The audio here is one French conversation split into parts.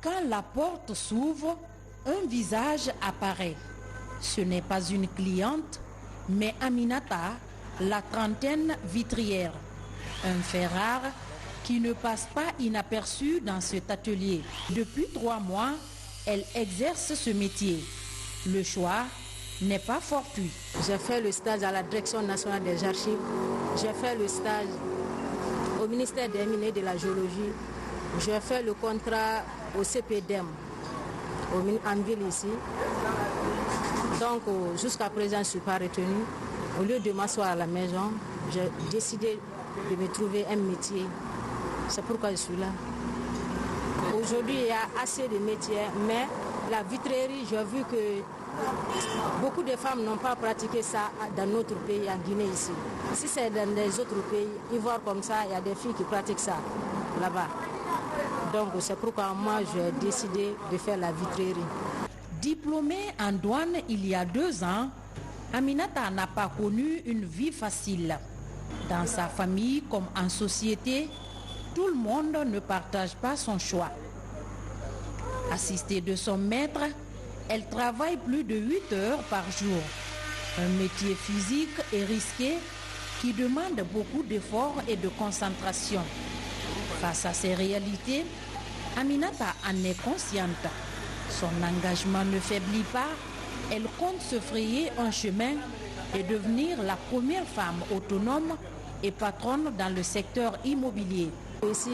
Quand la porte s'ouvre, un visage apparaît. Ce n'est pas une cliente, mais Aminata, la trentaine vitrière. Un fait rare qui ne passe pas inaperçu dans cet atelier. Depuis 3 mois, elle exerce ce métier. Le choix n'est pas fortuit. J'ai fait le stage à la Direction nationale des archives. J'ai fait le stage au ministère des Mines et de la Géologie. J'ai fait le contrat au CPDEM, en ville ici. Donc jusqu'à présent, je ne suis pas retenue. Au lieu de m'asseoir à la maison, j'ai décidé de me trouver un métier. C'est pourquoi je suis là. Aujourd'hui, il y a assez de métiers, mais la vitrerie, j'ai vu que beaucoup de femmes n'ont pas pratiqué ça dans notre pays, en Guinée ici. Si c'est dans les autres pays, Ivoire comme ça, il y a des filles qui pratiquent ça là-bas. Donc c'est pourquoi moi j'ai décidé de faire la vitrerie. Diplômée en douane il y a 2 ans, Aminata n'a pas connu une vie facile. Dans sa famille comme en société, tout le monde ne partage pas son choix. Assistée de son maître, elle travaille plus de 8 heures par jour. Un métier physique et risqué qui demande beaucoup d'efforts et de concentration. Face à ces réalités, Aminata en est consciente. Son engagement ne faiblit pas. Elle compte se frayer un chemin et devenir la première femme autonome et patronne dans le secteur immobilier. Ici,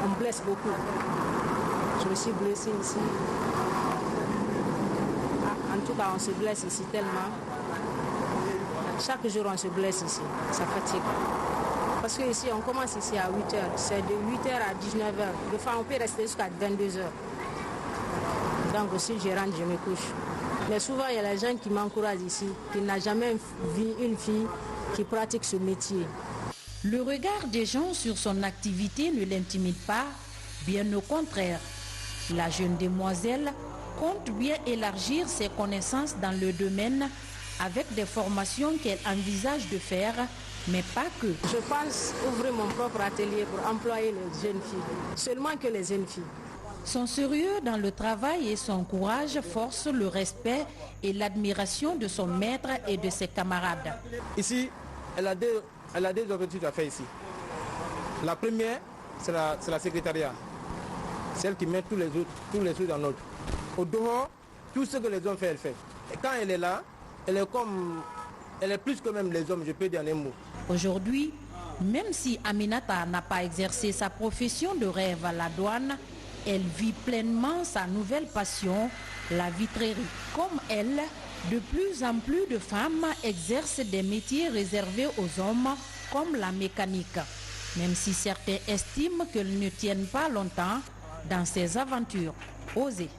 on blesse beaucoup. Je me suis blessée ici. En tout cas, on se blesse ici tellement. Chaque jour, on se blesse ici. Ça fatigue. Parce que ici, on commence ici à 8 heures. C'est de 8 heures à 19 heures. Des fois, on peut rester jusqu'à 22 heures. Donc, si je rentre, je me couche. Mais souvent, il y a les gens qui m'encouragent ici, qui n'ont jamais vu une fille qui pratique ce métier. Le regard des gens sur son activité ne l'intimide pas, bien au contraire. La jeune demoiselle compte bien élargir ses connaissances dans le domaine avec des formations qu'elle envisage de faire, mais pas que. Je pense ouvrir mon propre atelier pour employer les jeunes filles, seulement que les jeunes filles. Son sérieux dans le travail et son courage forcent le respect et l'admiration de son maître et de ses camarades. Ici, elle a deux objectifs à faire ici. La première, c'est la secrétariat. Celle qui met tous les autres dans l'autre. Au dehors, tout ce que les hommes font, elle fait. Et quand elle est là, elle est plus que même les hommes, je peux dire les mots. Aujourd'hui, même si Aminata n'a pas exercé sa profession de rêve à la douane, elle vit pleinement sa nouvelle passion, la vitrerie. Comme elle, de plus en plus de femmes exercent des métiers réservés aux hommes, comme la mécanique. Même si certains estiment qu'elles ne tiennent pas longtemps dans ces aventures osées.